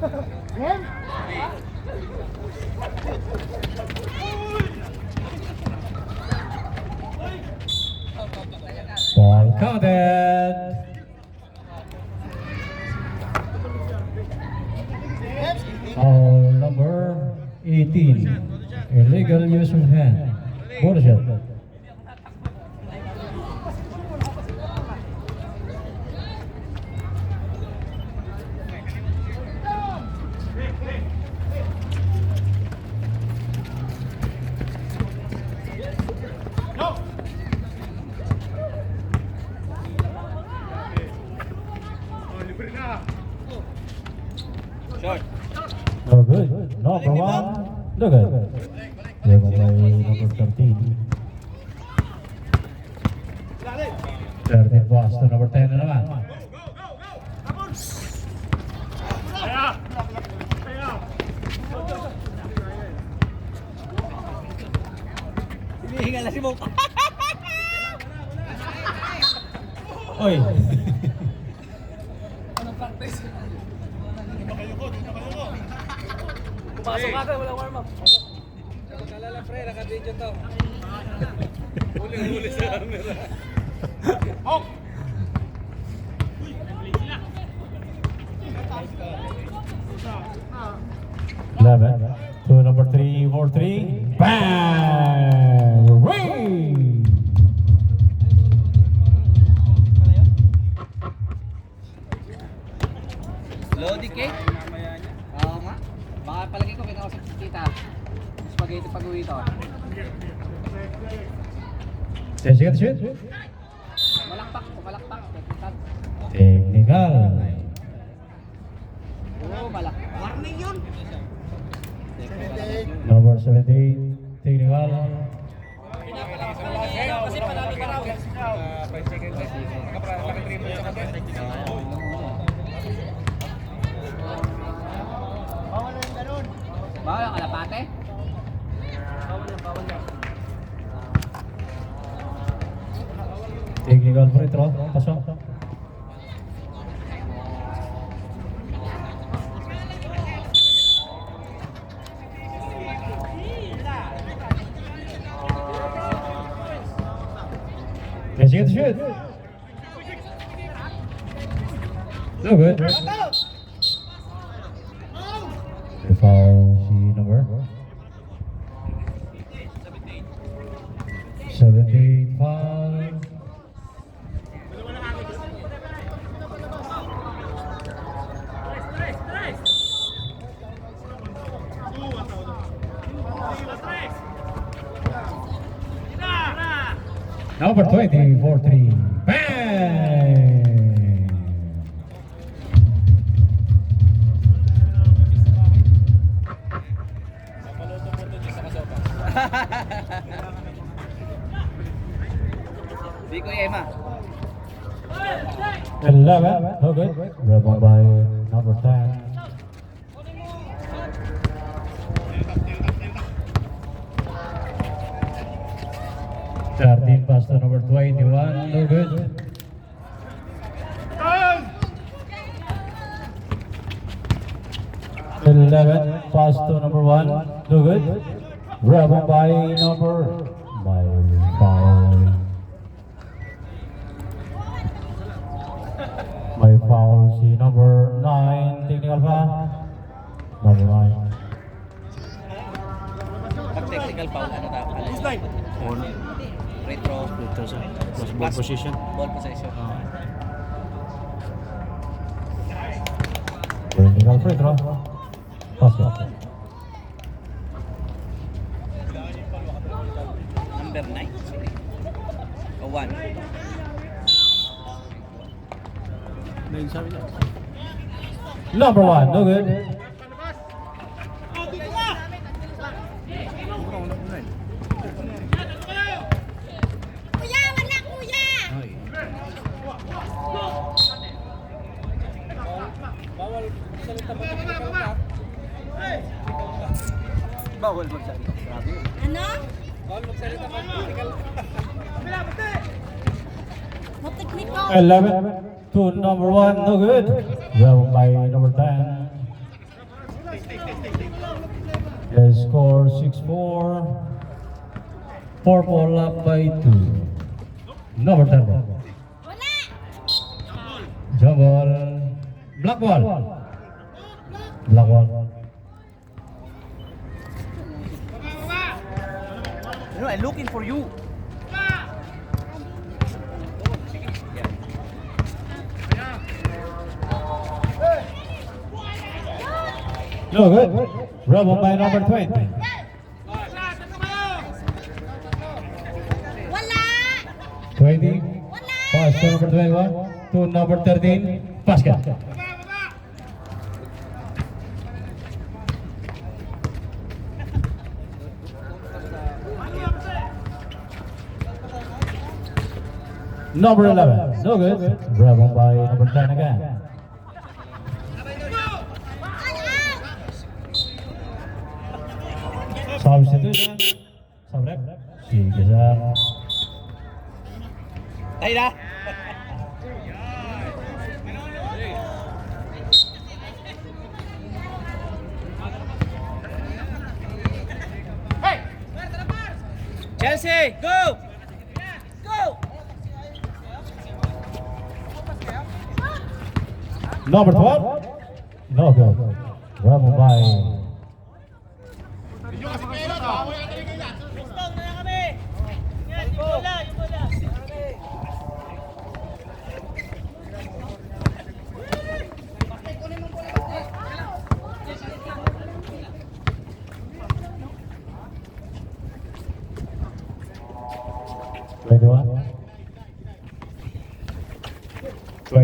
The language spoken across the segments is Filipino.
Ball counted. Foul number 18. Illegal use of hand. Bonus shot. No good. Number one. No good. Level by number 13. 13 pass to number 10 na naman. Hinihingal na si Mo. Oy. Anong practice? Pumasok ka, walang warm-up. Pagkalala, pre, naka-video to. Huli sa camera. Oh! 11 to number 3, 4-3. Bang! Ring! Lodi cake? Oo nga. Baka palagi ko kinakausap si Tita. Spaghetti pag-uwi to. 10 seconds shoot. Malakpak. Technical. Oo, malakpak. Warning yun! Number 17, technical. Kasi panalo ka raw. 5 seconds. Naka-triple sa kapit. Bawal ang kalapate? Technical free throw. Pasok. Let's get the shoot. No good. The foul, si number 17 foul. Number 20, 4-3. Bang! Biko Emma. 11, no good. Rebound by number 10. Pass to number 21, no good. Pass to number 1, no good. Rebound by number foul. May foul si number 9, technical foul. Number 9. Pag technical foul, ano dapat? Retro. Plus ball position. Ball possession. Technical free throw. Basket. Number 9. O 1. Number 1, no good. Bawal magsalita. Grabe. Ano? Bawal magsalita pag critical. Mateknikal. 11 to number 1, no good. Rebound by number 10. 6-4. Purple up by 2. Number 10. Jump ball. Black ball. Black ball. You know, I'm looking for you. No good. Rubble by number 20. Wala! 20. Pass to number 21. To number 13. Basket. Number 11. No good. Rubble by number 10 again. Substitution. Sabrek. Sigeser. Tayo na. Chelsea, go! Go! Number 12. No good. Rubble by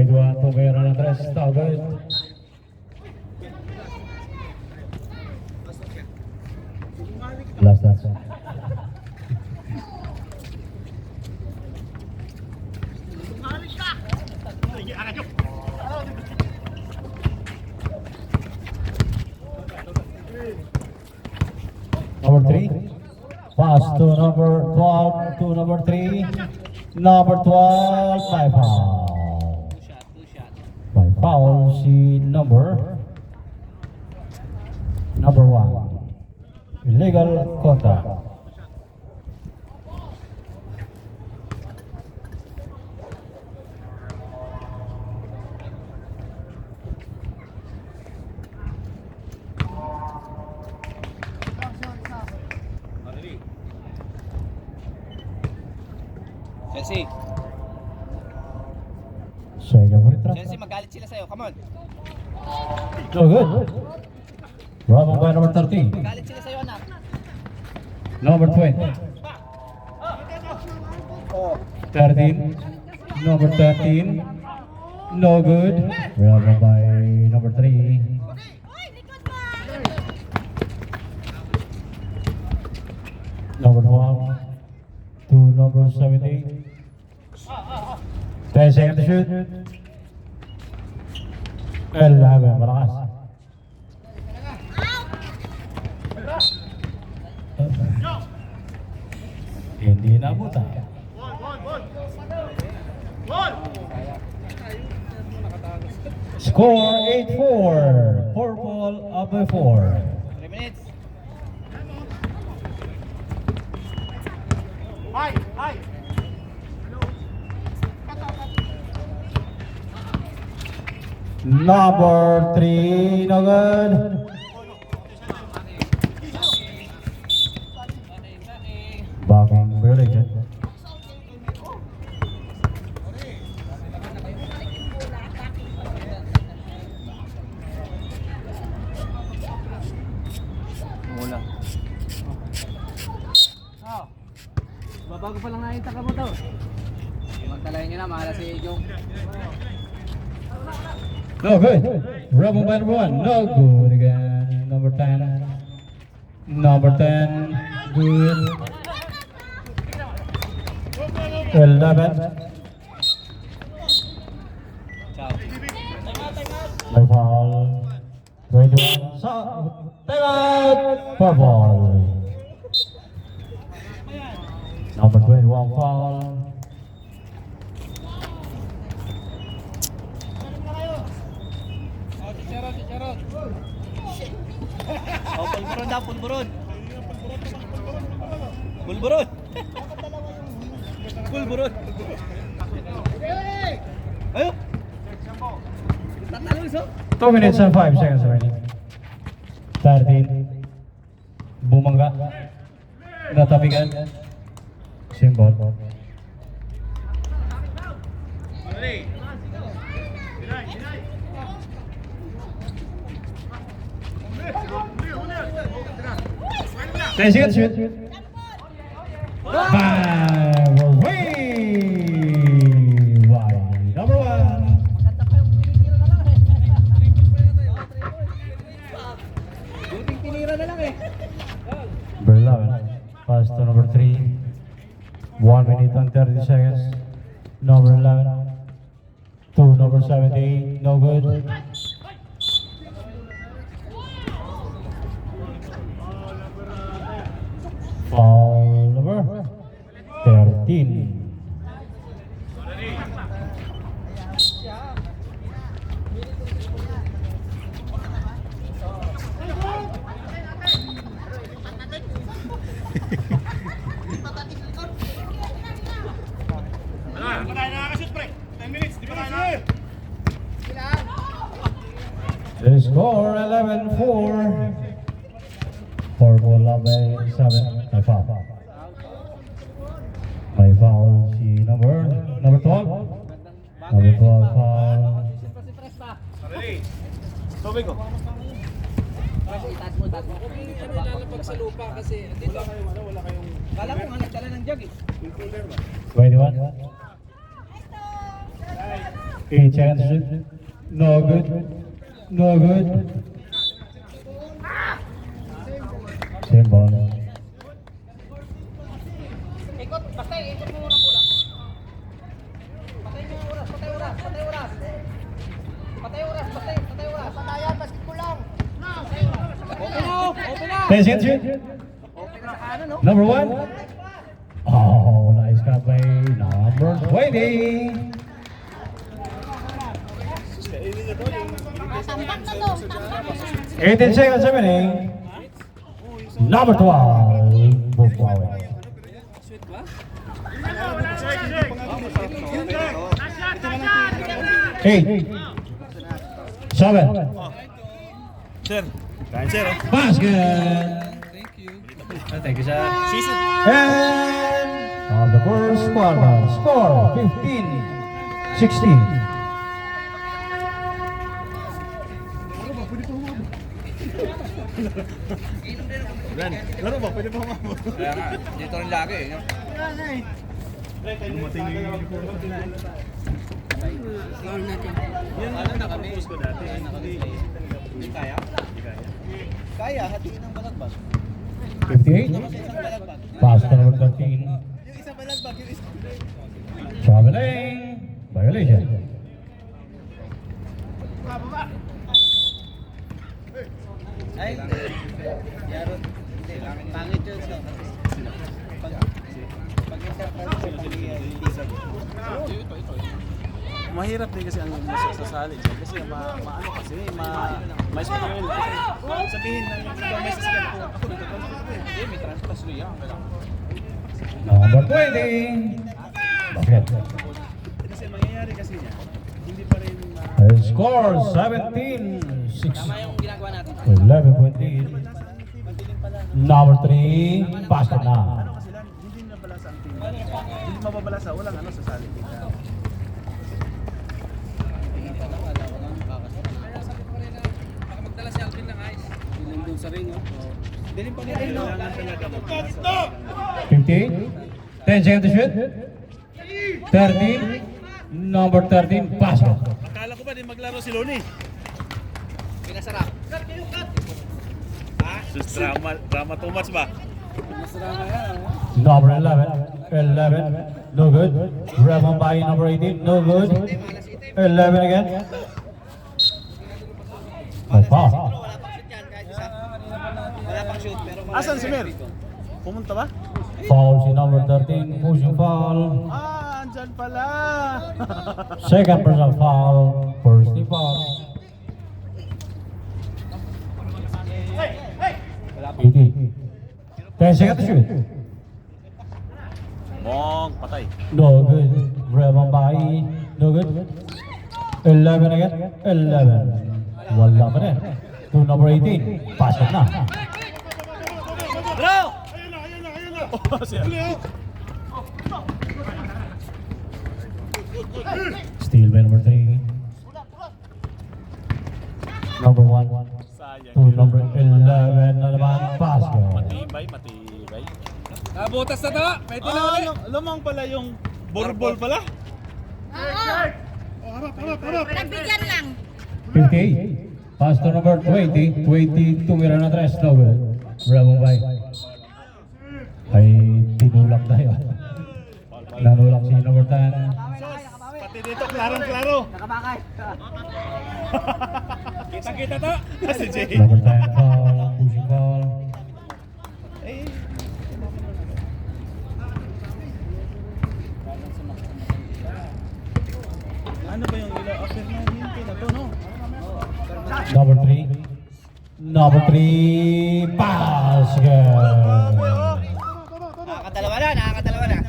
Dua Tumera Andres Talbot. Last dance. Number 3. Pass to number 12 to number 3. Number 12 by foul. Two shot. By foul si number 1. Illegal contact. Chelsea, Swing for it. Chelsea, magalit sila sa'yo. Come on. No good. Rubber by number 13. Magalit sila sa'yo, anak. Number 20. 13. Number 13. No good. Rubber by number 3. Number 12. To number 17. 10 seconds to shoot. 11. Malakas. Hindi nabuta. Score 8-4. Purple up by 4. 3 minutes. Number 3, no good. Backing violation. Mula. Babago pa lang nga yung taka mo to. Magtalayan nyo na, mahala si Jong. No good. Rebel by number 1, no good again. Number 10. Number 10, good. 11. Ciao. By foul. 21. So, timeout. Purple. Number 21 foul. Oh, pulburon daw, pulburon. Pulburon! Pulburon! Ayo! Tatalo iso! 2 minutes and 5 seconds remaining. 13. Bumangga. Natabigan. Symbol. Ten seconds shoot. Five away. Wide. Number 1. Buting tinira na lang eh. Number 11. Pass to number 3. 1 minute and 30 seconds. Number 11. To number 78. No good. Foul number 13. Di pa tayo nakakashoot, pre. 10 minutes, di pa tayo nakakashoot. The score 11-4. 4 ball up by 7. May foul. May foul si number 12. Number 12 foul. Si Pres pa. Sarili. Tubig ko. Pres, itaas mo, itaas mo. Lalapag sa lupa kasi dito Wala kayong... Kala mo nga nagdala ng jug eh. 21. 8 seconds to shoot. No good. No good. Same ball. Ikot, basta ikot mo muna bola. Patay mo yung oras, patay oras, patay oras. Patay oras, patay oras. Patayan, basket ko lang. Open na, open na. 10 seconds to shoot. Open na sa kanan, no? Number 1. Oh, nice cut by number 20. Tambak na to. 18 seconds remaining. Number 12. Bufawi. sweet ba? 8. 7. Sir. Kain, sir. Basket. Thank you. Thank you, sir. Season. And on the first quarter, score 15-16. Laro ba? Pwede ba umabot? Kaya nga, dito rin lagi eh. Lumating yung uniform ko na eh. Yan na kami. Ko dati. Hindi kaya? Kaya, hatiin ang balagbag. 58. Pass to number 13. Yung isa balagbag, yung isa. Traveling. Violation. Ay, Yaron. Hindi, pangit yun siya. Mahirap din kasi ang masasali dyan kasi maano kasi may smell kasi sabihin lang ikaw may sasakyan ko ako dito Hindi, may transpass niya. Number 20. Basket. kasi mangyayari kasi niya hindi pa rin The score 17-6. Tama yung ginagawa natin. 11.8. Number 3. Basket na. ano kasi lang hindi nabalasa ang team hindi mababalasa walang ano sasali Baka magdala si Alvin ng ice. Ilang dun sa ring, oh. Dilim pa nila, no? kailangan talaga mabalasa 58. 10 seconds to shoot. 13. Number 13. Basket. akala ko ba din maglaro si Loni Pinasarap. sus drama too much ba Pinasarap nga yan, oh. Number 11. 11. No good. Rebound by number 18. No good. 11 again. No foul. Wala pang shoot yan, kahit isa. Wala pang shoot, pero asan si Mer pumunta ba Foul si number 13. Pushing foul. andyan pala Second personal foul. First team foul. 80. 10 seconds to shoot. Lumong, patay. No good. Rebound by, no good. 11 again, 11. Wala pa rin. To number 18, pasok na. Bro! Oh, siya. Steal by number 3. Number 1. Sayang. To number 11 na naman, pasok. Matibay, matibay. Nabutas na to. Pwede na ulit. Lumang pala yung borbol pala. Nagbigyan lang. 58. Pass to number 20. 22 meron na 3. No good. Rebound by. Ay tinulak na yun. Nanulak si number 10. Pati dito, klarong-klaro. Nakabakay. Kita-kita to. Si Jay. Number 10 foul. Pushing foul. Ano ba yung ilo? After na hindi na to, no? Number 3. Number 3. Basket. Nakakadalawa na, nakakadalawa na.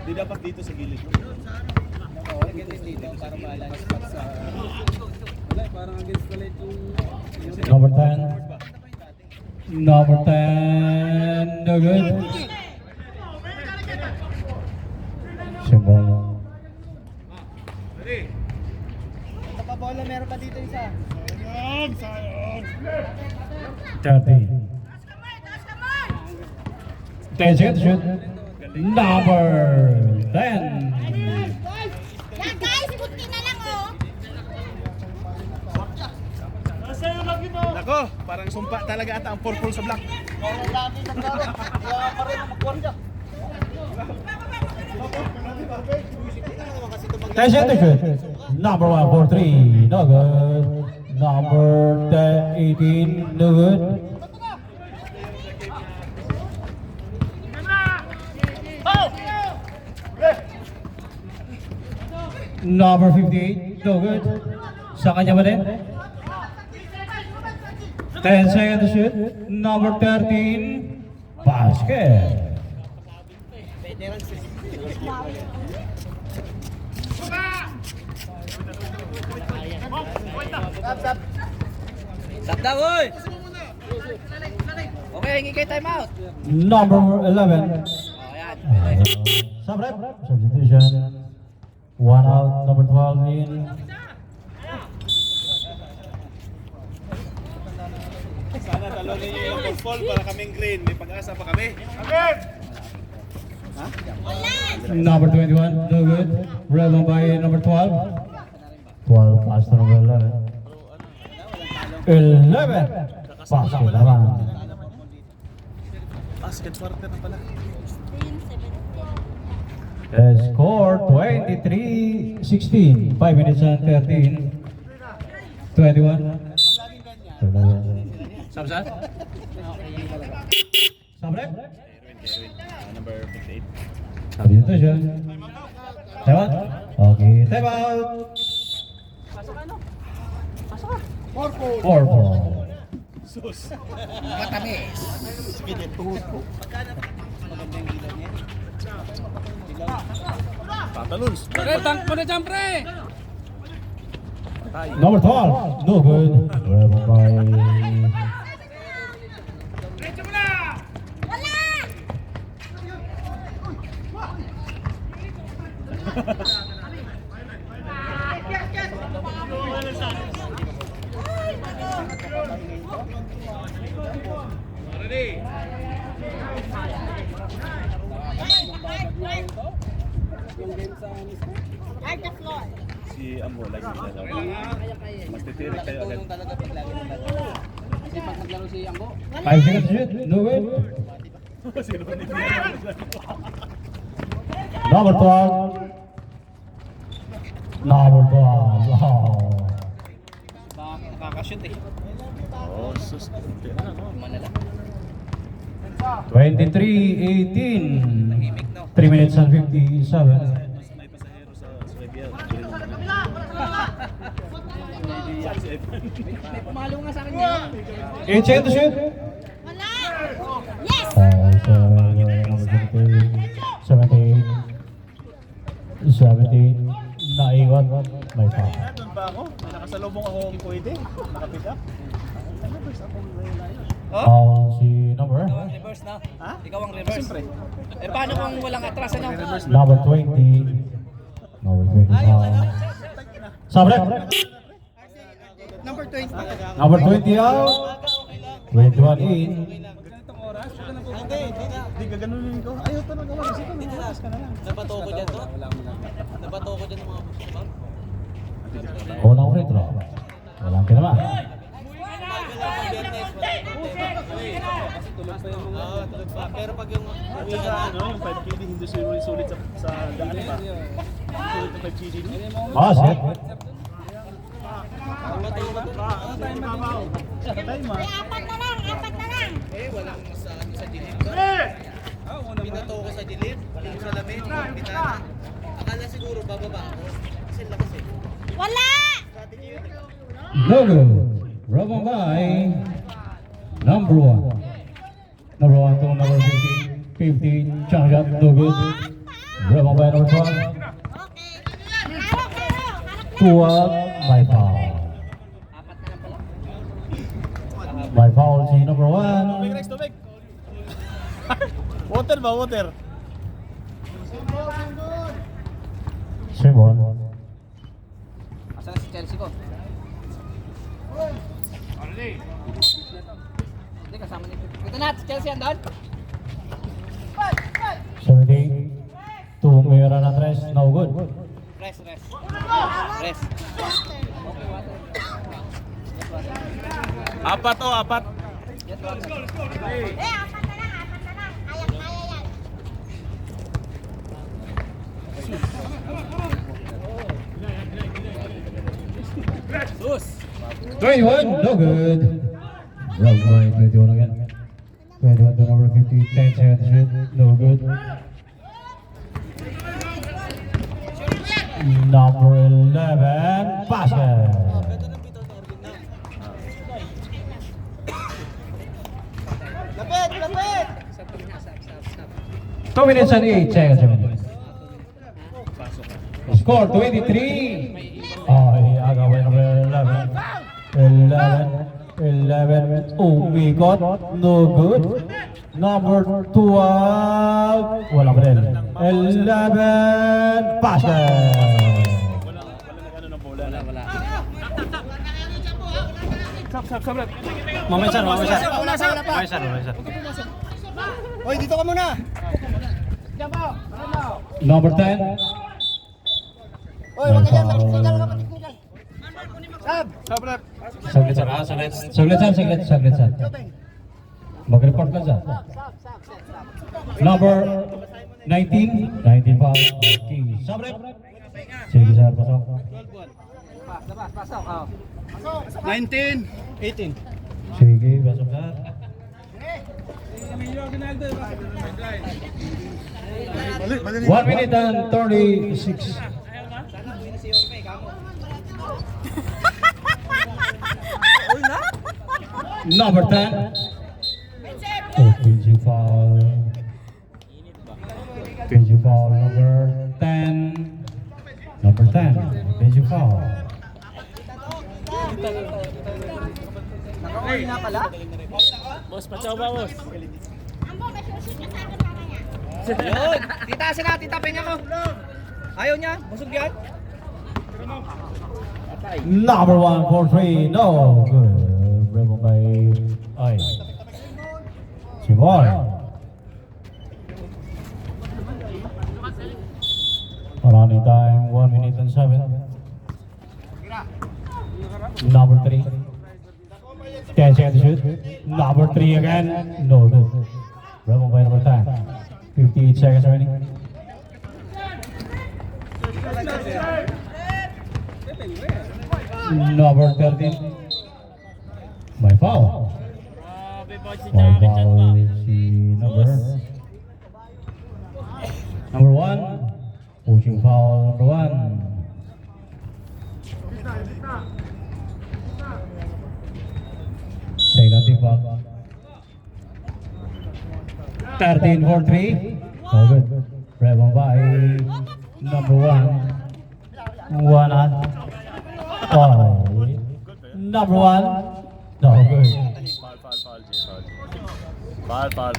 Di dapat dito sa gilid. Oo, ganyan dito para ma-align spot sa... Wala, parang against the light yung... Number 10. Number 10. No good. Symbol. Ito pa bola, meron pa dito isa. 30. 10 seconds to shoot. Number 10. Yan guys, kunti na lang oh. Nako, parang sumpa talaga ata ang purple sa black. Meron dati sa klaro. Kaya pa rin ang magkwarda. 10 seconds to shoot. Number 1 for 3. No good. Number 18. No good. Number 58. No good. Sa kanya ba din? 10 seconds to shoot. Number 13. Basket. Stop daw, oy! Okay, hingi kayo time out. Number 11. Oh, yan. Subrep. Substitution. 1 out. Number 12 in. Sana talonin niyo yung purple para kaming green. May pag-asa pa kami. Number 21. No good. Rebound by number 12. 12 pass to number 11. 11. Basket naman. Basket partner na pala. The score 23-16. 5 minutes and 13. 21. Samsa? Sabrep. Number 58. Sabi dito siya. Time out. Okay, time out. Purple. Sus. Matamis. Tatalons. Pre, tank mo na dyan, pre! Patay. Number 12. No good. Rebound by... Wala! Hard the floor. Si Ambo lagi naglalaro. Mas titirik kayo agad. Tulong talaga pag lagi ng bata. Kasi pag naglaro si Ambo, 5 seconds to shoot. No good. Si Ronnie. Number 12. Number 12. Wow. nakakashoot eh. Oh, sus. Kunti na lang, oh. Manala. 23-18. Tahimik no. 3 minutes and 57. Mas may pasahero sa Swabia. May pumalo nga sa akin ngayon. 8 seconds to shoot. Wala! Yes! Sa number 17, naiwan, may foul. Doon pa ako. May nakasalubong ako pwede. Nakapick up. Ano ba sa akong layo? Foul si number Reverse na. Ha? Ikaw ang reverse. Siyempre. Eh, paano kung walang atras, ano? Reverse na. number 20. Number 20 foul. Sabre! Number 20. Number 20 out. 21 in. Ganitong oras, huwag ka na po. Hindi ka ganunin ko. Ayaw pa nang gawa. Kasi kung oras ka na lang. Nabato ko dyan to. Wala mo lang. Nabato ko dyan ng mga basketball. Unang free throw. Walang kinama. Kasi tulog pa yung mga... Pero pag yung At saka ano, yung 5KD hindi sulit sa daan pa. Sulit yung 5KD. Basket. Time ah. Apat na lang, apat na lang. eh, walang sa dilim. Binato ko sa dilim, yung salamin, yung bitana. Akala siguro bababa ako. Kasi lakas eh. Wala! No good. Rubber by number 1. Number 1 to number 15. 15. Chang shot. No good. Rubber by number 12. Okay. Karo, karo. 12. My foul. My foul si number 1. Rex, tubig. Water ba? Water. Simon. Asan si Chelsea ko? Hindi, kasama nito. Ito na, si Chelsea andun. 17. Tumira na 3. No good. Rest. Rest. Apat o, apat. Eh, apat na lang, apat na lang. Kaya yan. Sus! 21. No good. Rubber by 21 again. 21 to number 50. 10 seconds shoot. No good. Number 11. Basket. Lapit! 2 minutes and 8 seconds remaining. Score 23. Ay, agawin number 11. 11. Umikot. No good. Number 12. Wala pa rin. 11. Basket. Walang ano ng bola. Wala. Mamaya Hoy, dito ka muna! Number 10. Hoy, wag ka dyan, patiktigal ka, patiktigal. Sab! Saglit sir. Mag-report ka dyan. Number 19. 19 pa. Okay. Sabre. Sige sir, pasok. Pasok. Oh. 19, 18. Sige, pasok sir. Emilio Aguinaldo, bakit na may drive? 1 minute and 36. Number 10. Offensive foul. Offensive foul number 10. Number 10. Offensive foul. Nakauwi na pala? Boss, pachaw ba, boss? Ambo, may susi ka sa akin mamaya. Yun! Titasin natin, tapin ako. Ayaw niya, busog yan. Number 1 for 3. No good. Rebel by Ay. Si Boy. Running time 1 minute and 7. Number 3. 10 seconds to shoot. Number 3 again. No good. Rebel by number 10. 58 seconds remaining. Number 13. By foul. By foul si number 1. Pushing foul number 1. Second tip up. 13 for 3. No good. Rebound by number 1. 1 on. Number 1. No good. Foul.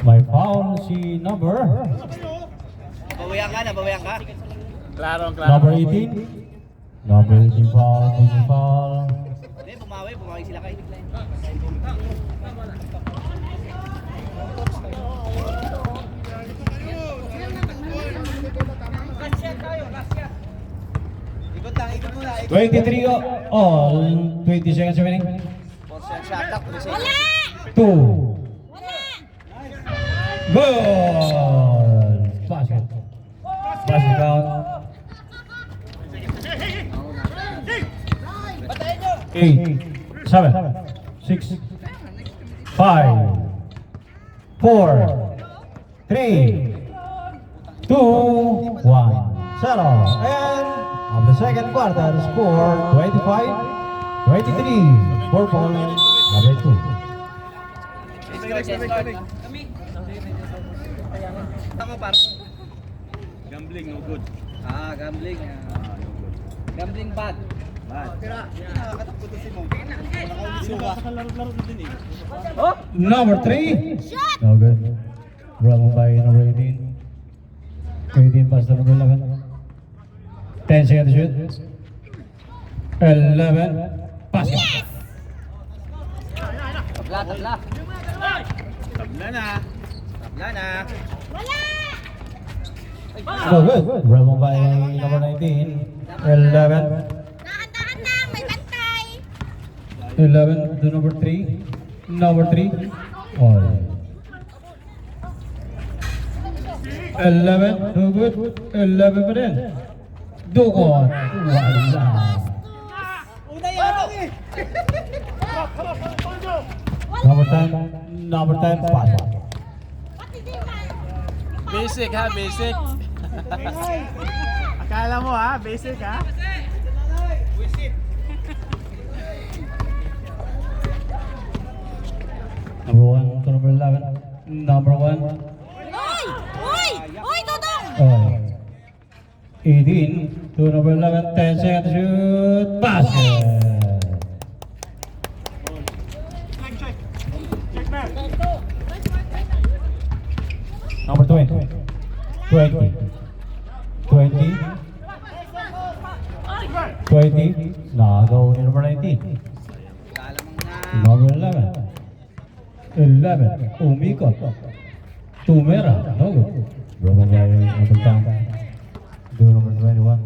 May foul si number Babayan ka na, babayan ka. Klaro. number 18. Number 18 foul. Pushing foul. Hindi, bumawi sila kayo. Ikot muna. 23 all. 20 seconds remaining. Shot clock. Wala! 2. Wala! Goal! Basket. Basket count. Patayin nyo. 8, 7, 6, 5, 4, 3, 2, 1. Settle. And of the second quarter, the score 25-23. 4 ball, number 2. Tama par. Gambling, no good. Gambling. Gambling bad. Nakakatakbo to si Mong. Laro na din eh. Oh! Number 3. No good. Bravo by number 18. 18 pass to number 11. 10 seconds to shoot. 11. Basket. Tabla. Tabla na. Wala! No good. Bravo by number 19. 11. Dahan-dahan lang, may bantay! 11 to number 3. Number 3. All. 11. No good. 11 pa din. Dukot. Wala. Una yan eh. Number 10. Number 10. Pass. Pati di man! Basic ha, basic. Akala mo ha, basic ha. Number 1 to number 11. Number 1. Uy, Dodong! Oh. 18 to number 11. 10 seconds to shoot. Basket. Number 20. 20. 20. 20. Nagaw ni number 19. Number 11. 11. Umikot. Tumera. No good. Bravo by number 10. To number 21.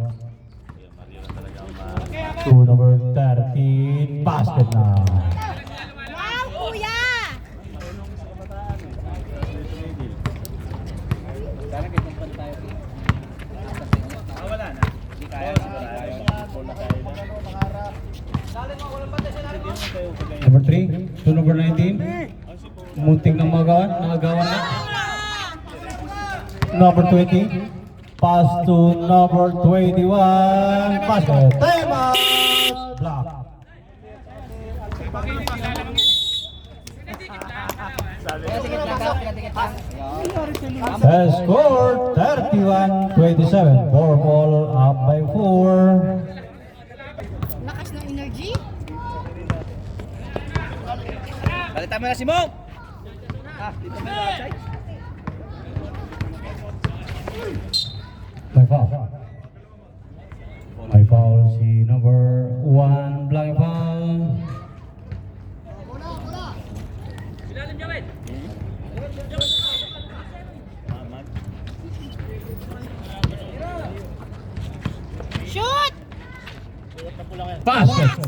To number 13. Basket na. Wow, kuya! Sana kinumpad tayo. Wala na. Hindi kaya. Number 3. To number 19. Munting na magawan. Nakagawan na. Number 20. Pass to number 21. Basket. Time out. Block. Has scored 31-27. 4 ball up by 4. Lakas ng energy? Balitan mo na si Mong! Dito mo na outside. May foul. May foul si number 1. Blocking foul. Shoot! Basket.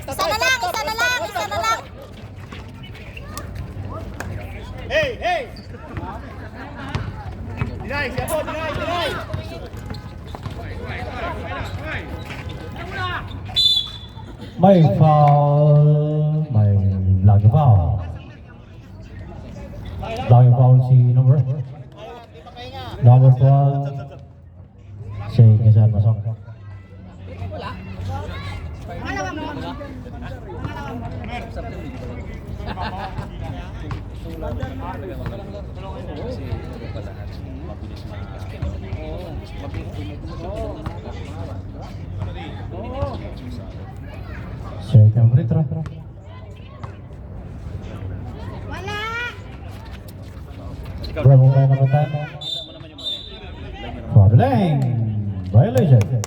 Isa na lang! May foul. May blocking foul. Blocking foul si number 12. Say kesan masuk. Kasi ito pa lahat. Mabilis Second free throw. Wala! Rebel by number 10. Traveling. Violation. Sa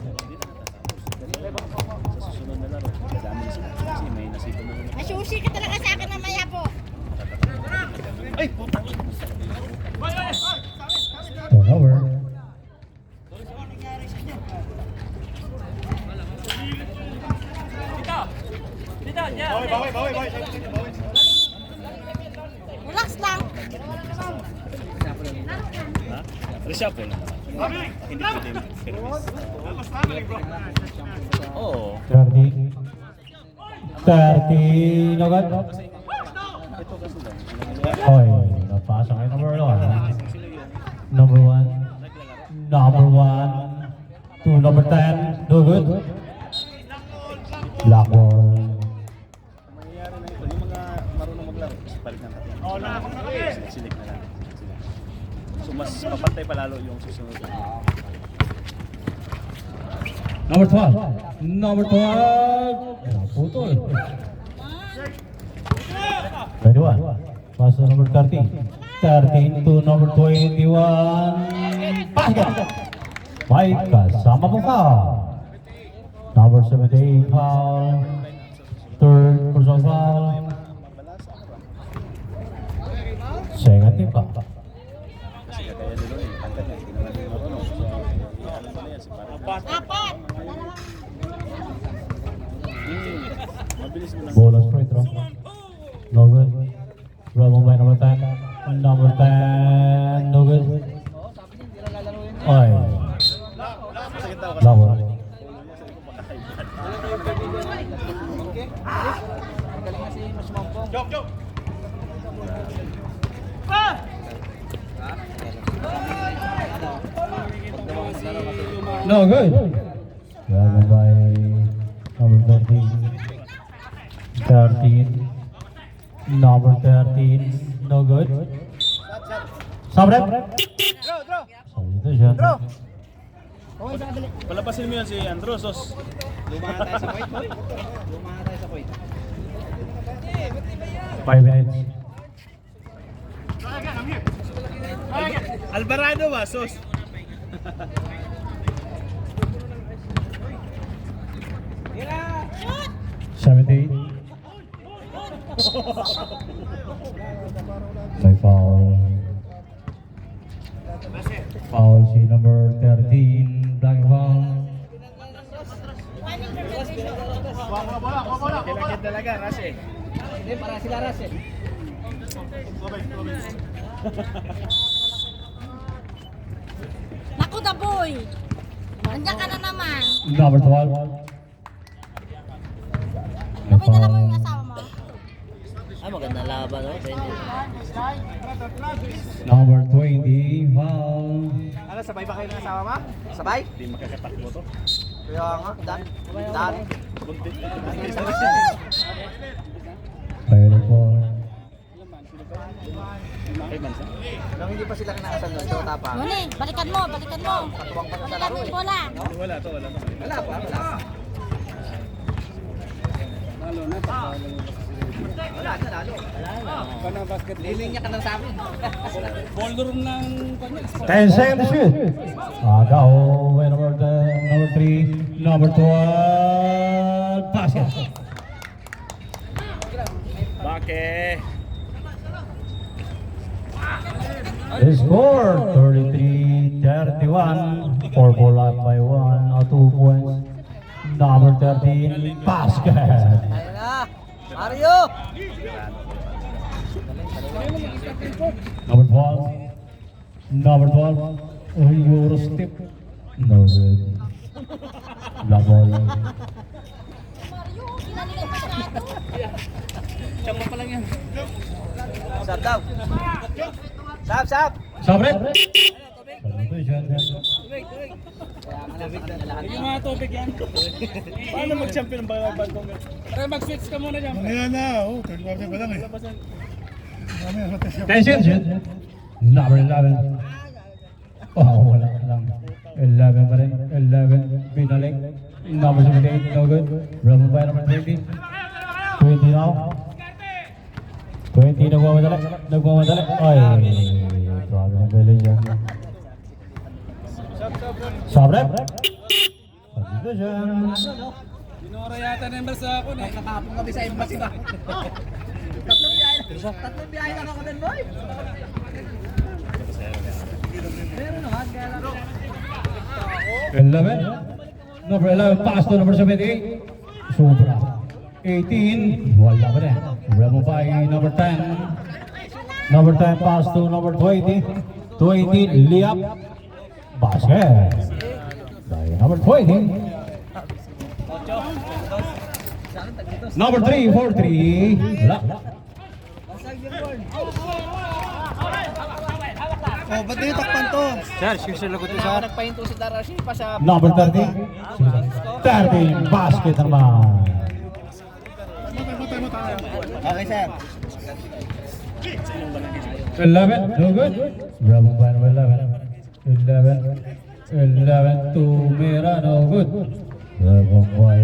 susunod na laro, dadami sila. Kasi may nasipan na rin. Masusi ka talaga sa akin mamaya po. Ay, puta! Turnover. Relax lang. Ha? Reshuffle na naman. Hindi pwede. Oo. 30. 30. No good. Ito kasi lang. Oy, napasa kay number 1. Number 1. Number 1. To number 10. No good. Black ball. Mangyayari na ito, yung mga marunong maglaro, balik ng tatlo. Silik na lang. Sila. So mas mapantay palalo yung susunod. Number 12. Number 12. Putol. 21. Pass to number 13. 13 to number 21. Basket. May kasama po ka. Number 78 foul. Third personal foul. Second team pa. Kasi kagaya nila eh, tangkad niya, hindi naman din marunong. So, alam mo na yan, si Parang. Apat! Mabilis mo lang. Bola straight throw. No good. Rebel by number 10. Number 10. No good. Oy. Masakit daw kasi. Labo. Magaling na si Mas Mampong. No good. Rebel by number 13. 13. Number 13. No good. Sabrep. Substitution. Palabasin mo yan si Androsos. Lumahan tayo sa point, boy. Lumahan tayo sa point. 5 minutes. Alvarado ba, Sos? Shoot! 78. May foul. Foul si number 13. Black foul. Kailangan talaga, Rase. Hindi, para sila Ras eh. Naku, the boy! Nandiyan ka na naman. Number 12. May Kapay dala mo yung foul. asawa mo. Maganda laban, no? Number 20. Foul. Ano, sabay ba kayo ng asawa mo? Sabay? Hindi makakatakbo to. Kaya nga, Dan. Buntit. Violet ball. Ay, mansa. Nung hindi pa sila kinakasan doon, so tapang. Nuni, balikan mo, balikan mo. Katuwang pa sa Balikan laro mo eh. yung bola. Wala to. Wala pa. Lalo na, pagkalo. Wala na, lalo. Paano basketball? Lilinya ka lang sa amin. Boulder room ng kanya. 10 seconds to shoot. Agaw by number 3. Number 12. Basket. Bake. The score 33-31. 4 ball up by 1 or 2 points. Number 13. Basket. Ayun na. Mario! Number 12. Number 12. Euro step. No good. La ball. Mario, ginalingan masyado. Tsamba pa lang yan. Sab daw. Sab. Sabre. Substitution. Yung mga tubig yan. Paano mag-champion ng bagong? Tara, mag-switch ka muna dyan. Ngayon na, oh, 35 pa lang eh. 10 seconds shoot. Number 11. Oh, wala lang. 11 pa rin. 11. Binalik. Number 78. No good. Rubber by number 20. 20 now. 20 nagmamadali. Nagmamadali. Ay. Grabe ng beli dyan. Sabrep. Subdivision. Binora yata number sa ako na. Nakapong kami sa embassy ba? Tatlong biyahe lang ako din, boy. Meron naman, kaya lang. 11. Number 11. Pass to number 78. Sobra. 18. Wala pa rin. Rebel by number 10. Number 10 pass to number 20. 20. Layup. Basket. By number 20. Number 3 for 3. Wala. Oh, ba't yung takpan to? Sir, sure lagot Kaya ako nagpahinto si Darashi pa sa... Number 30. 30. Basket naman. Okay, sir. 11, no good. Rebel by number 11. 11. 11 to Mira, no good. Rebel by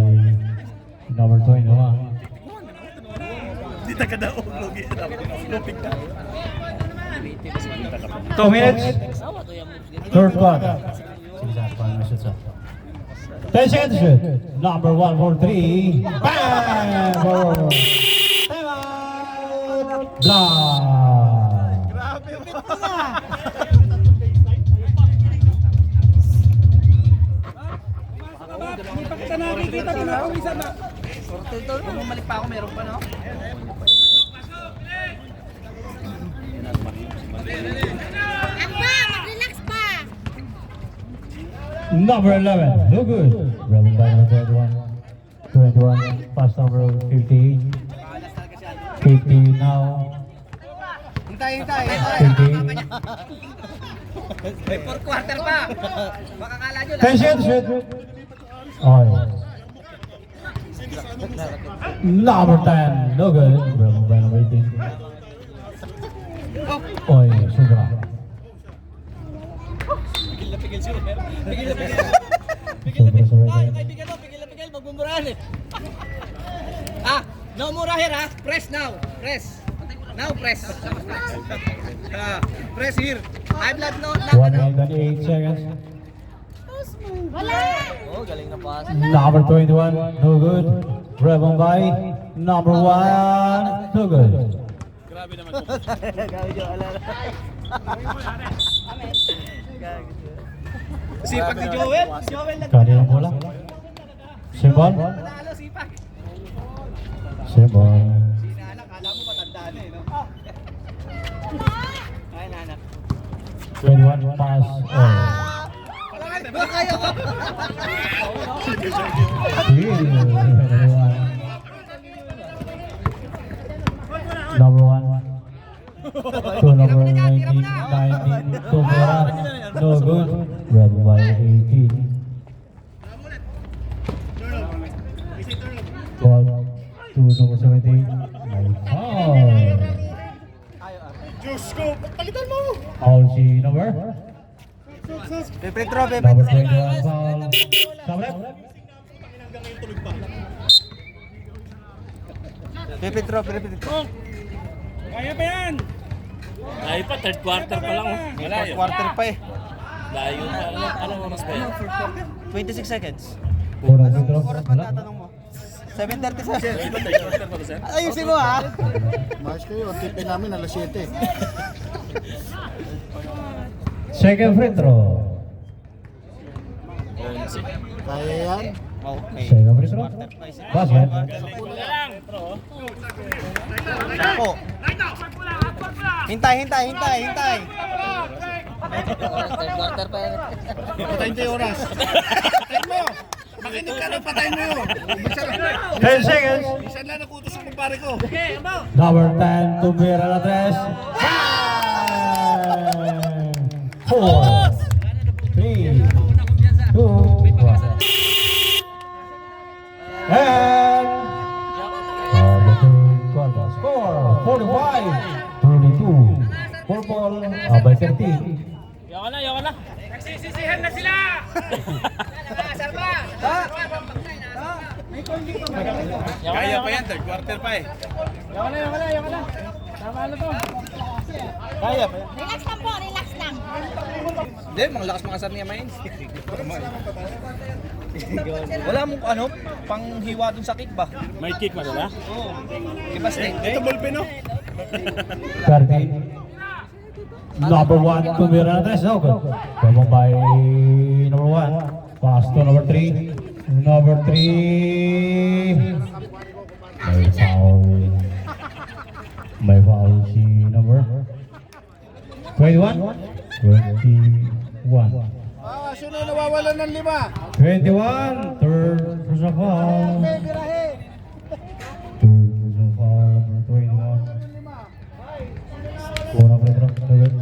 number 21. Hindi na kada ulogi. Lupig na. 2 minutes. Third quarter. 10 seconds shoot. Number 1 for 3. Bang! For time out. Block. Grabe mo na. Hindi pa kita nakikita ko na ako isa na. Ito, kung bumalik pa ako, meron pa, no? Aba, mag-relax pa. Number 11, no good. Rebel by number 21. 21, pass number 50. 50 now. Hintay. 50. May 4 quarter pa. Baka kala nyo 10 seconds shoot. Oh, number 10, no good. Rebel by number 18. Oy, sobra. Sobra. Kaibigan mo, pigil, magbumurahan eh. Ah, no mura here ha. Press now. Press. Now press. Press here. I'm not 1 minute and 8 seconds. Wala. Oh, galing na pass. Number 21, no good. Rebel by number 1, no good. Grabe naman. Sipag ni Joel. Joel Kanina bola. Simbol. nagtalo, sipag. Simbol. Sinala, kala mo matandaan eh, no? Ay, nanak. 21 pass. Ba kayo? Number 1. To number 19. 19. To Mera. No good. Rebel by 18. 12. To number 17. Oh. Diyos ko, palitan mo! All si number? Petro, Number 21 foul. Sabrep. Petro. Kaya pa yan! Ay pa, third quarter pa lang. Wala, quarter pa eh. Layo pa. Anong oras pa yun? 26 seconds. Kurang Pedro. Oras ba Wala. tatanong mo? 7:37. Third quarter pa ba, sir? Ayusin mo ha. Mas kayo, tipi namin alas 7. Second free throw. Kaya yan? Okay. Second free throw. Basket. Ako. Hintay. Quarter pa yan. Patayin tayo oras. Patayin mo! Makinig ka na, patayin mo yun! 10 seconds. Isan lang nakutos ang kumpare ko. Number 10, Tumira na 3. 4, 3, 2, 1. And the third quarter score 45-39. 2. 4 ball by 13. Yawa na. Nagsisisihan na sila! Sarba! Kaya pa yan, third quarter pa eh. Yawa na. Tama na to. Kaya pa yan. Relax lang po, relax lang. Hindi, mga lakas mga asar niya main. Wala mong ano, panghiwa dun sa kick ba? May kick mo dala? Oo. Iba steak. Ito ballpen no? 13. Number 1, tumira na 3. Okay. Rebong by number 1. Pass to number 3. Number 3. May foul si number 21. 21. Sino nawawalan ng 5? 21. Third personal foul. Third personal foul number 21. Una free throw. Okay.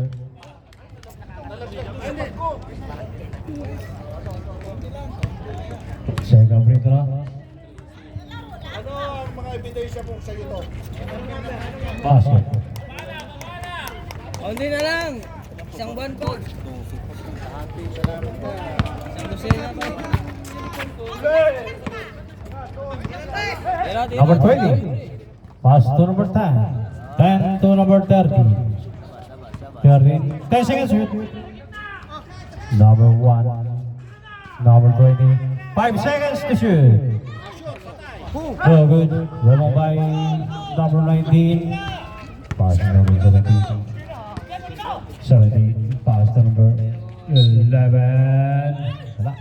Second free throw. Ano ang mga ebidensya mo sa ito? Basket. Hindi na lang. Isang buwan po. Isang dosena pa. Number 20. Pass to number 10. 10 to number 30. 10 seconds shoot. Number 1. Number 20. 5 seconds to shoot. Oh, good. Rebong by number 19. Pass to number 17. 17. Pass to number 11. Wala.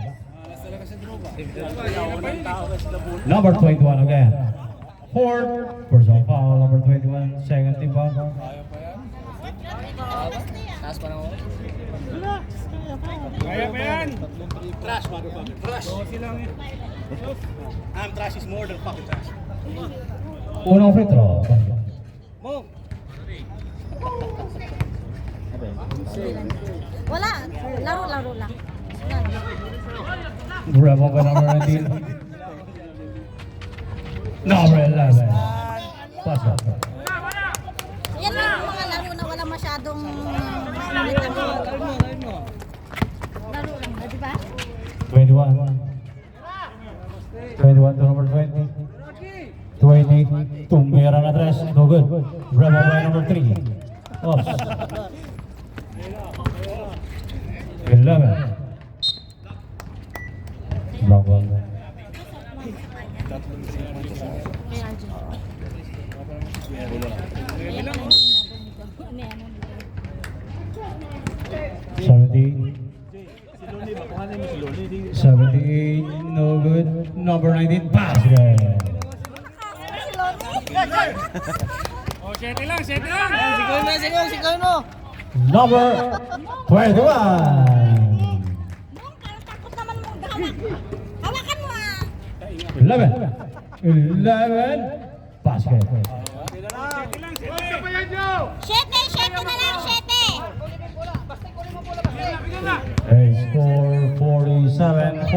Number 21 again. Fourth personal foul, number 21, second team foul. Taas pa na ako. Kaya pa yan. Trash, motherfucker. Trash. Trash is more than fucking trash. Unang free throw. Wala, laro lang. Rebong by number 19. Number 11. Pass up. Yan lang yung mga laro na wala masyadong makulit ang laro lang, di ba? 21. 21 to number 20. 20. Tumira na tres. No good. Rebong by number 3. Oops. 11. Block. Kaya 78, no good. Number 19, pass. Oh, 7 lang. Sigaw mo. Number 21. Parang takot naman mong hawak. Hawakan mo 11, basket. Shete na lang, shete. They score 47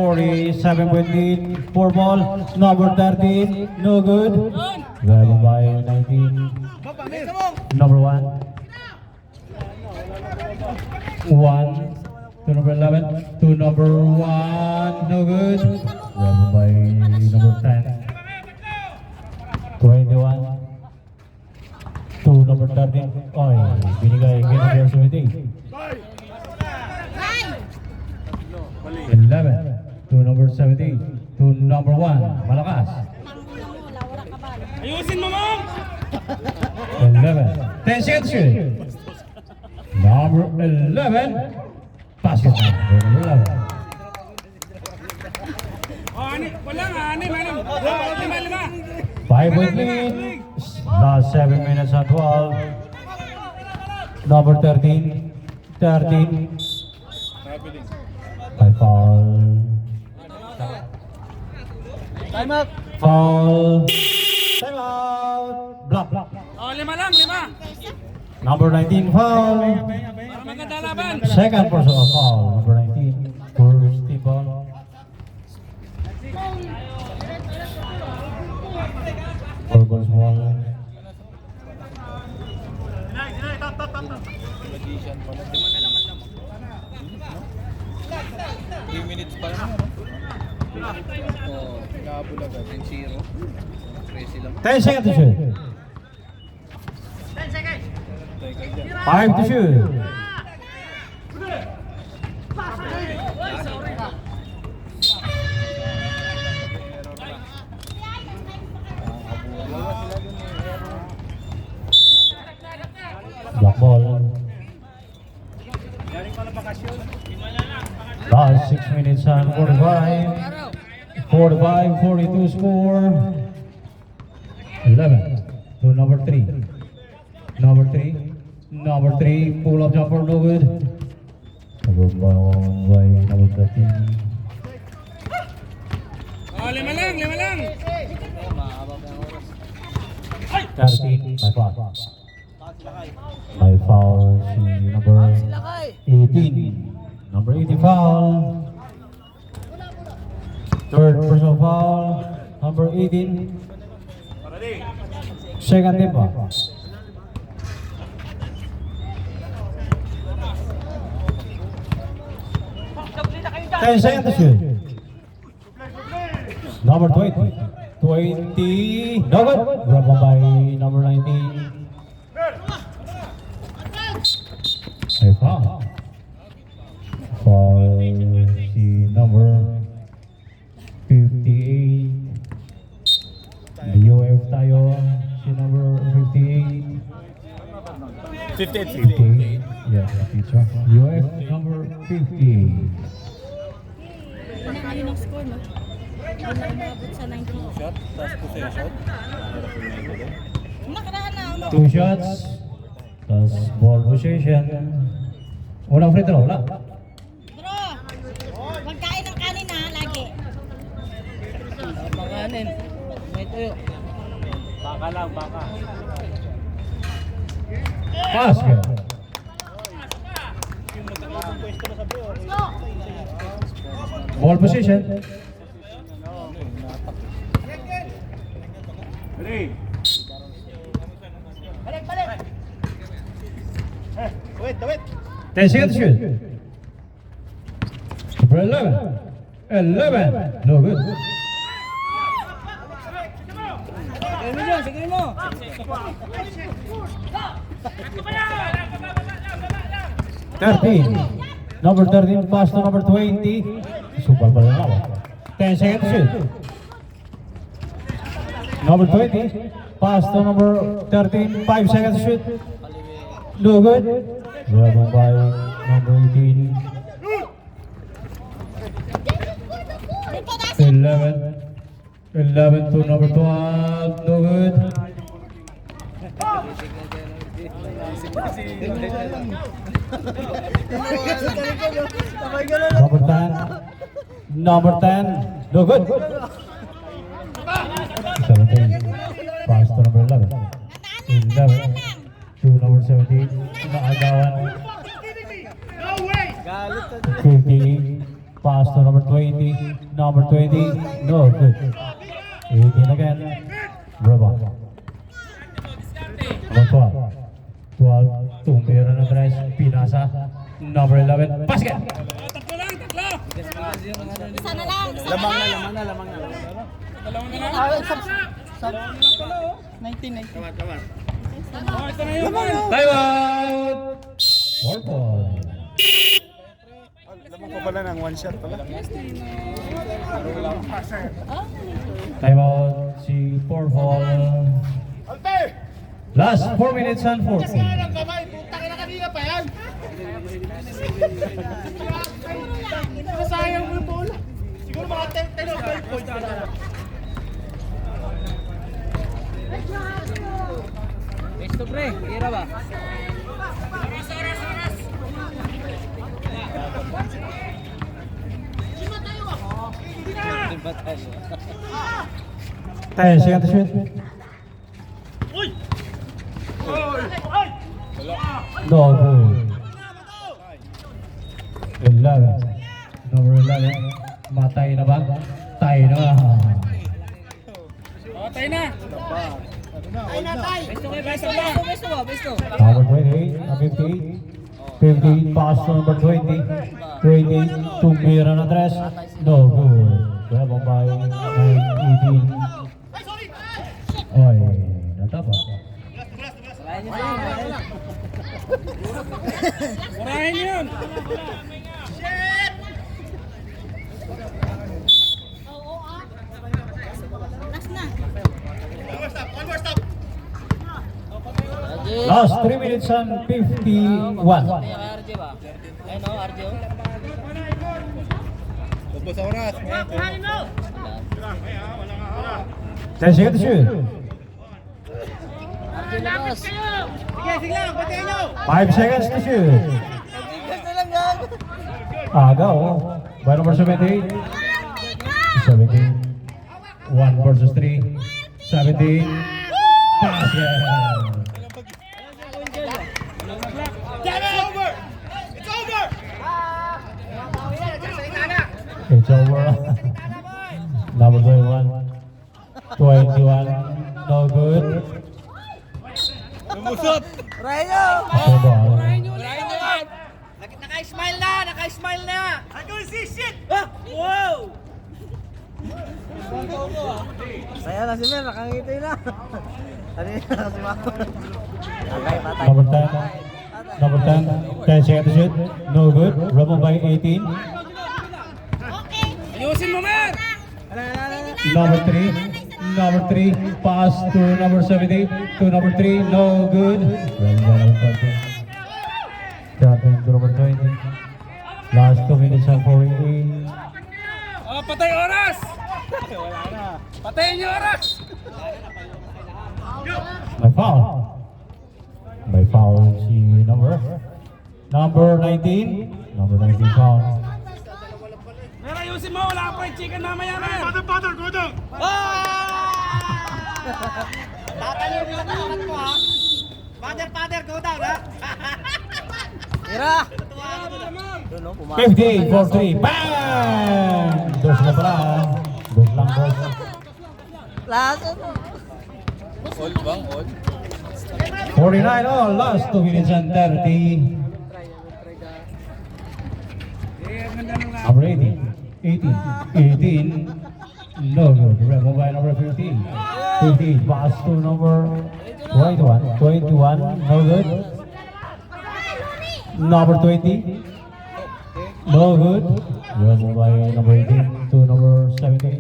point lead. 4 ball, number 13, no good. Grabbed by 19. Number 1. 1 to number 11 to number 1, no good. Grabbed by number 10. 21 to number 13. Oy, binigay number 17. 11 to number 17 to number 1. Malakas. Ayusin mo, ma'am! 11. 10 seconds shoot. Number 11. Basket. Number 11. Oh, wala nga, lima. 5 point lead. Last 7 minutes at 12. Number 13. 13. By foul. Time out. Foul. Time out. Block. Oh, 5 lang. Number 19 foul. Para maganda laban. Second personal foul. Number 19. First team foul. Four balls one. Magician pala. Di man na naman lang. 3 minutes pa lang. Oo, pinakabul agad. 10-0. 13 lang. 10 seconds to shoot. 5 to shoot. Black ball. Last 6 minutes and 45. 45-42 score. 11 to number 3. Number 3, pull up jumper, no good. Good ball by number 13. Oh, lima lang. 13, by foul. By foul, si number 18. Number 18 foul. Third personal foul, number 18. Second team foul. Ten seconds to shoot. Number 20. 20. No good. Grab on by number 19. A foul. Foul si number 58. UF tayo. Si number 58. 58. Yeah, teacher. UF number 58. Yun ang score, no? Hindi na umabot sa 19. Shot, tapos possession. Nakaraan na, ano? 2 shots. Tapos ball possession. Unang free throw, wala. Bro, magkain ng kanin na, lagi. Panganin. May tuyo. Baka lang, baka. Basket. Ball position. Ready? Wait. 10 seconds to shoot. Number 11. 11. No good. Sige mo. 13. Number 13 pass to number 20. Super pala na. 10 seconds to shoot. Number 20 pass to number 13. 5 seconds to shoot. No good. Grab by number 18. 11 to number 12. No good. Number 10. Number 10. No good. 17. Pass to number 11. 11 to number 17. Naagawan. 50. Pass to number 20. Number 20. No good. 18 again. Rebound. Number 12. 12. Tumira na dress. Pinasa. Number 11. Basket. Tatlo lang. Isa na lang, isa na Lamang na, lang. lamang na. Dalawa na lang. 19. Oh, ito na yun. Time out. 4 points. Lamang ko pala ng one shot pala. Time out si Porval. Last 4 minutes and 40. Sayang mo yung bola. Siguro mga 10 or 12 points na lang. Esto pre, kira ba? Tayo, siya to shoot. No good. 11. Number 11. Matay na ba? Tayo na. Oh, tayo na. Number 28, 58. 58 pass to number 20. 20 tumira na tres. No good. Grab on by 18. Oy, natapa. Murahin yun. Last 3 minutes and 51. Ubos sa oras. 10 seconds to shoot. Sige lang, batiin nyo. 5 seconds to shoot. Aga, oh. By number 78. 17. 1 versus 3. 17. Pass, yeah. It's over. Number 21. 21. No good. Lumusot. After ball. Naka-smile na, naka-smile na. I can see shit. Wow. Saya na si Mel, nakangiti na. Kanina na si Mako. Number 10. Number 10. 10 seconds to shoot. No good. Rubber by 18. Ayusin mo, Mer! Number 3. Number 3. Pass to number 78. To number 3. No good. Rubber by number 13. 13 to number 20. Last 2 minutes and 48. Oh, patay oras! Wala na. Patayin niyo oras! May foul. May foul si number 19. Number 19 foul. Mer, ayusin mo! Wala pa yung chicken mamaya, Mer! Tatalo rin ang kakat mo ha. Father, go down ha. Tira! 58 for 3. Bang! Dos na pala. Dos lang, dos. Laso mo. All bang, all. 49 all. Last 2 minutes and 30. Number 18. 18. No good. Rebel by number 15. 15. Pass to number 21. 21. No good. Number 20. No good. Rebel by number 18 to number 17.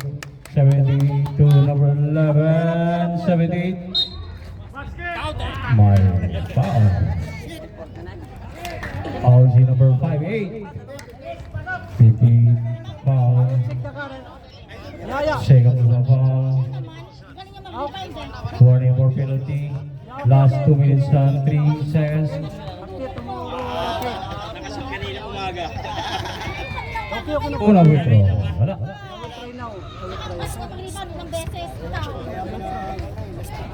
70 to number 11. 78. My foul. Foul si number 58. 50 foul. Second foul. Warning for penalty. Last 2 minutes and 3 seconds. Kanina umaga. Una withdraw. Wala. Mas napagalitan ng beses.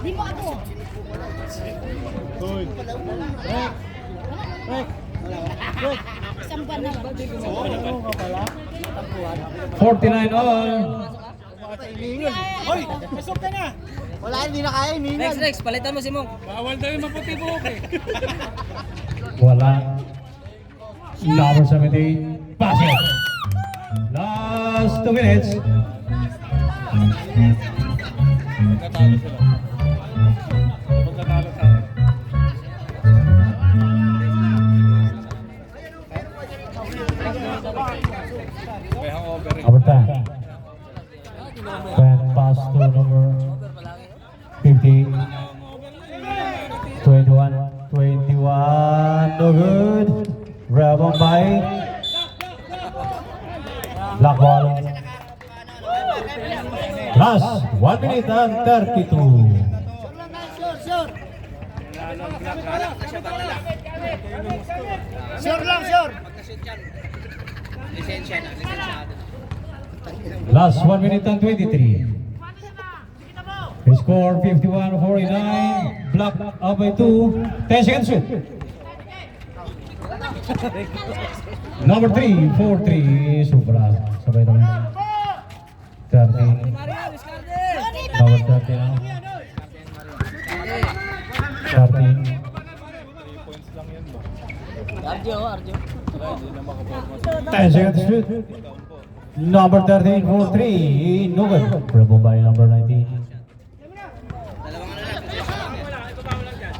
Di mo ako. Isang buwan na ba? 49 all. Hoy, pasok ka na. Wala, hindi na kaya, hiningal. Rex, palitan mo si Mong. Bawal daw yung maputi buhok eh. Wala. Number 78. Pass it. Last 2 minutes. Magkatalo sila. Magkatalo tayo. May hangover eh. Number 10. 10 pass to number 50. 21. 21. No good. Rebel by black ball. Last 1 minute and 32. Sure lang, sure. Last 1 minute and 23. The score 51-49. Block up by 2. 10 seconds shoot. Number 3, 4-3. Sobra. Sabay naman. 13. Number 13 now. 13. 3 points lang yan mo. Arjo. 10 seconds to shoot. Number 13 for 3. No good. Rebound by number 19.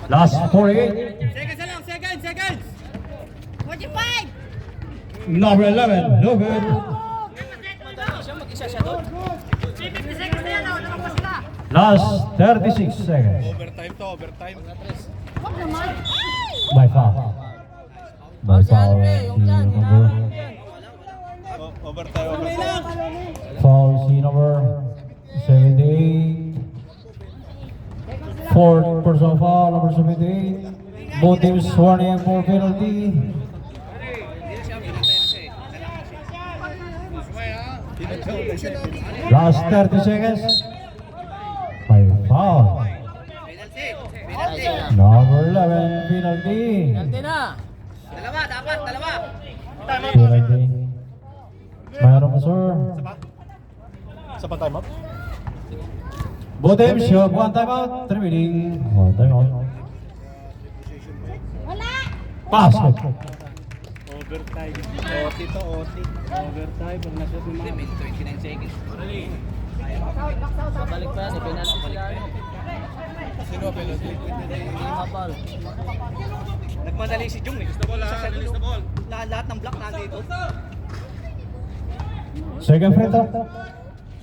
Last 48. Seconds! 45! Number 11. No good. Last 36 seconds. Overtime to, overtime. Wag naman. By foul. By foul. Si number. Overtime, overtime. Foul si number 78. Fourth personal foul, number 78. Both teams warning for penalty. Last 30 seconds. By foul. Number 11 penalty. na. Dalawa. Penalty. Mayroon ka, sir. Sa pa time out? Both teams have one timeout. Terminating. One timeout. Wala! Basket. Overtime. OT to, OT. Overtime. Pag nasa Hindi, may 29 seconds. Balik pa yan, penalty sila. Sino ang penalty? Lima foul. Nagmadali si Jung eh. Sa dulo. Lahat ng block nandito. Second free throw.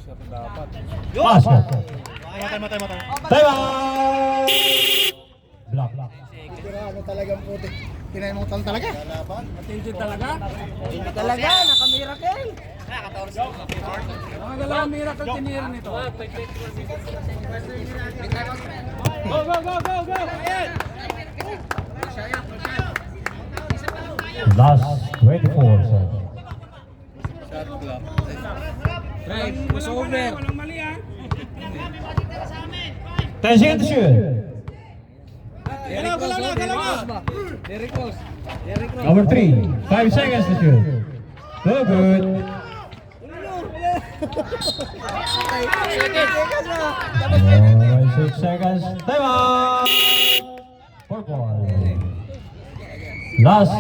Siya pa dapat. Basket. Time out. Timeout. Block. Attention talaga. Talaga, nakamiracle. Mga dalawang miracle tinira nito. Go! Last 24 seconds. Right, push over. Walang mali ah. 10 seconds to shoot. Galaw na. Derrick Rose. Number 3. 5 seconds to shoot. No good. Alright, 6 seconds. Timeout. 4 points. Last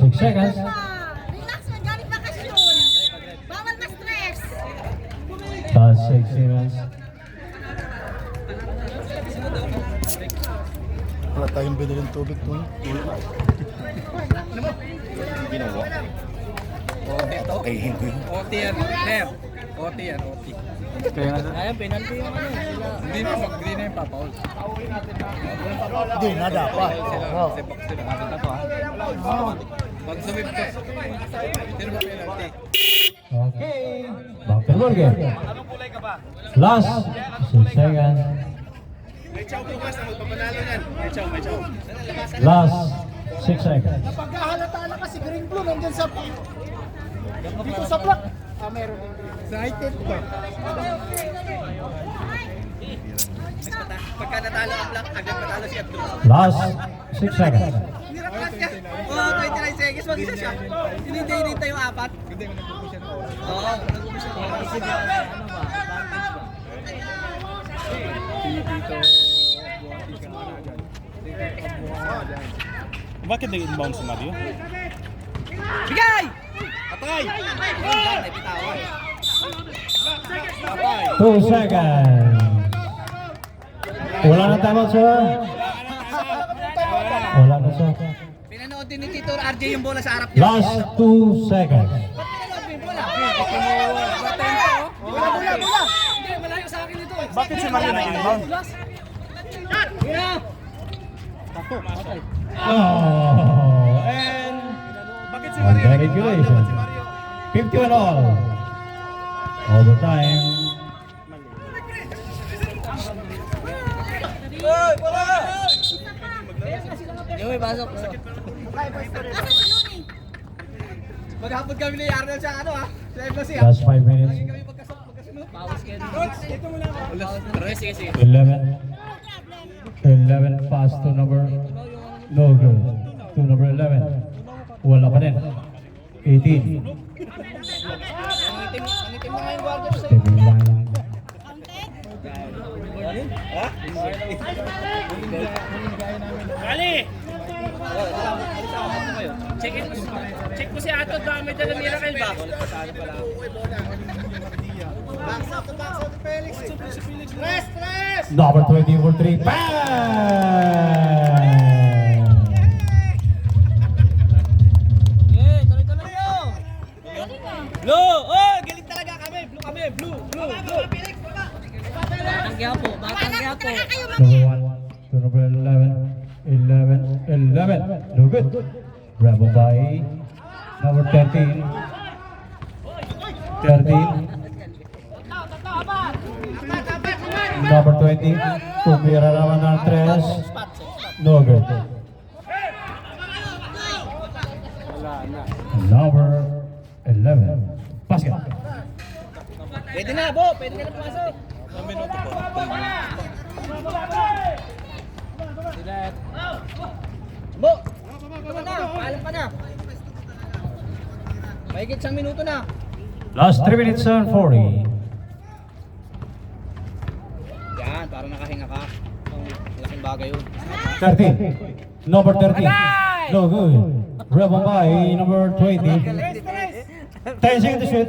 6 seconds. Relax mo, galing bakasyon. Bawal ma-stress. Last 6 seconds. Wala tayong binili ng tubig to. Ginawa. Okay, hindi. OT yan, Ner. OT yan, OT. Ayun, penalty yung ano. Sila. Hindi na mag-green na yung papaul. Hindi na dapat. Kasi box sila. Ito to ha. Pag sumiptos, sino ba penalty? Okay. Back to the ball game. Last 6 seconds. May chow bukas na magpapanalo yan. May chow. Last 6 seconds. Pagkahalata na kasi green blue nandyan sa... Dito sa block. Meron din. Excited to. Pagka natalo ang block, agad natalo si Abdul. Last 6 seconds. Niraklas ka. Oo, 29 seconds. Mag-isa siya. Hinintay yung apat. Hindi mo nag-push yan. Oo, nag-umpisa ko. Ano ba? Bakit nag-inbound si Mario? Bigay! Patay! Bitawan. 2 seconds. Wala na timeout, sir. Wala na, sir. Pinanood din ni Tito RJ yung bola sa harap niya. Last 2 seconds. Bola! Hindi, malayo sa akin ito. Bakit si Mario nag-inbound? Oh, and Bakit si on the regulation. 51 all. Overtime. Yung may pasok. Maghapon kami ni Arnold sa ano ha? Sa embassy ha? Last 5 minutes. Kami magkasunod. Bawas kayo. Ito mo lang. Sige. 11 pass to number no good. To number 11. Wala pa din. 18. Ang itim na ngayon guardia sa Stepping line. Check ko si Atot, baka may dala miracle ba? Number 20 for 3. Bang! Okay, tuloy-tuloy nyo. Blue! Oh! Galing talaga kami! Blue kami! Blue! Blue! Blue! Batang Quiapo, Batang Quiapo. Number 1 to number 11. 11. No good. Rebel by number 13. 13. Number 20. Tumira naman ng 3. No good. Number 11. Basket. Pwede na, Bo! Pwede ka na pumasok! Bo! Ito ka na! Paalam ka na! Mahigit 1 minuto na! Last 3 minutes and 40. Yan, para nakahinga ka. Laking bagay yun. 13. Number 13. No good. Rebel by number 20. 10 seconds to shoot.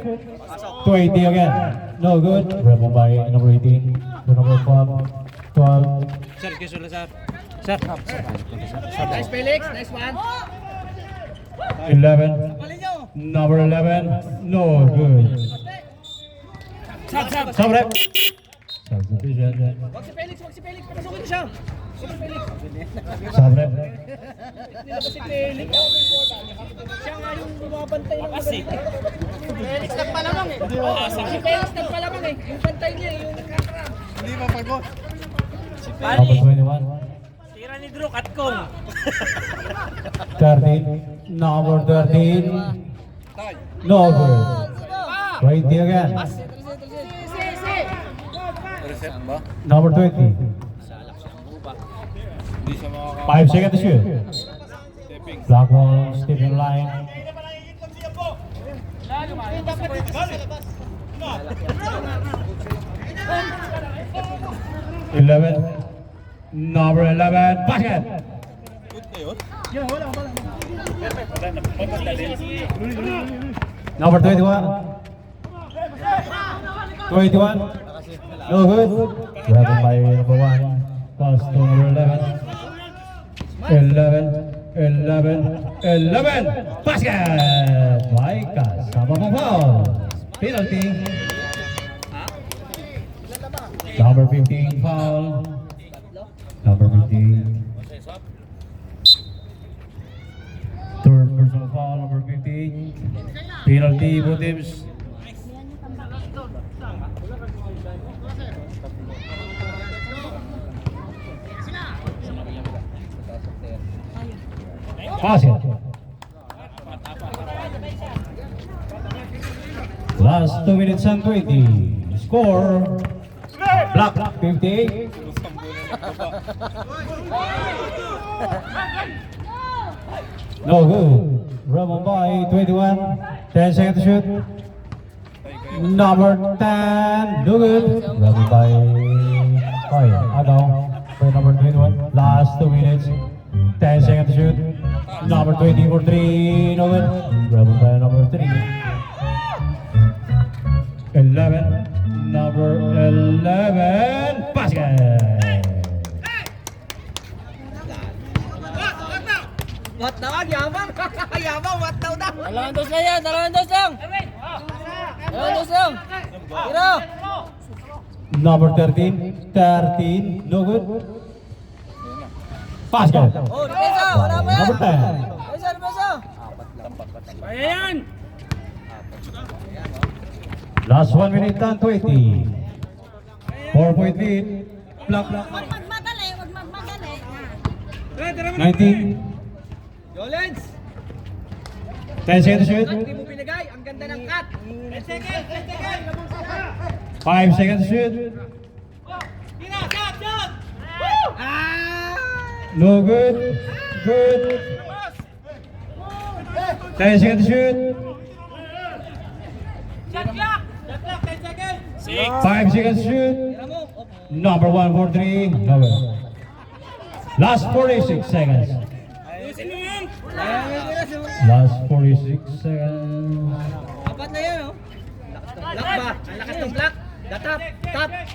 20 again. No good. Rebel by number 18. To number 12. 12. Sir, kisul sir. Nice, Felix! Nice one! 11. Number 11. No good. Sabrep. Substitution. Wag si Felix! Wag si Felix! Papasukin ko siya! Wag si Felix! Sabrep. Nilabas si Felix! Siya nga yung bumabantay ng kasi. Felix nagpalamang eh! Si Felix nagpalamang eh! Yung bantay niya, yung nagkakarap! Number 21. Tira ni Drew, Katkong! 13. Number 13. No good. 20 again. Reset ba? Number 20. 5 seconds to shoot. Black ball, Stephen line. Number 11, basket. Number 21. 21. No good. Grabbing by number 1. Pass to number 11. 11. Basket. My God. Sama mo foul. Penalty. Number 15 foul. Number 15. Third personal foul, number 15. Penalty, both teams. Basket. Last 2 minutes and 20. Score. Black 58. No good. Ramon by 21. 10 seconds to shoot. Number 10. No good. Ramon by Agaw. By number 21. Last 2 minutes. 10 seconds to shoot. Number 20 for 3. No good. Ramon by number 3. 11. Number 11. Basket. What daw? Yabang! Yabang! What daw daw? Dalawang dos lang yan, dalawang dos lang. Dalawang dos lang. Tira. Number 13. 13. No good. Basket. Oh, depensa, wala pa yan. Number 10. Depensa, depensa. Kaya yan! Last 1 minute and 20. 4-point lead. Black. Huwag magmadali, huwag magmadali. 19. Jolens! 10 seconds to shoot. Hindi mo binigay, ang ganda ng cut! 10 seconds! 10 seconds! 5 seconds to shoot. Tira! Shot! Shot! Ah! No good. Good. 10 seconds to shoot. Shot clock! Shot clock! 10 seconds! 5 seconds to shoot. Tira mo! Number 1 for 3. No good. Last 46 seconds. Ayusin mo yan! Last 46 seconds. Apat na yan, oh. Block ba? Ang lakas ng block. The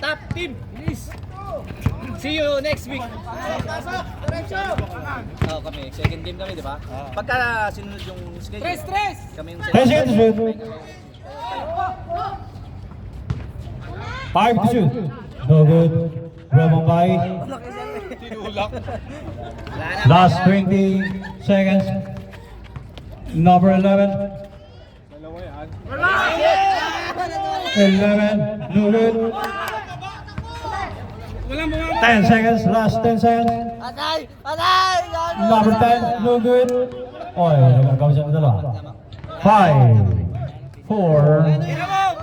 top team. Please. See you next week. Oo, kami. Second game kami, di ba? Pagka sinunod yung schedule. Stress! Kami yung 10 seconds to shoot. 5 to shoot. No good. Ramon Bay. Last 20 seconds. Number 11. 11. No good. 10 seconds. Last 10 seconds. Patay! Patay! Number 10. No good. Oy, nagagawa siya ng dalawa. 5, 4,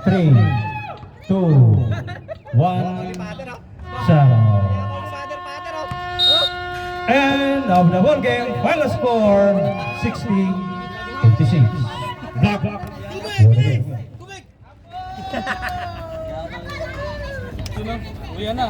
3, 2, 1, 0. End of the ball game. Final score 60-56. Block. Uwi na.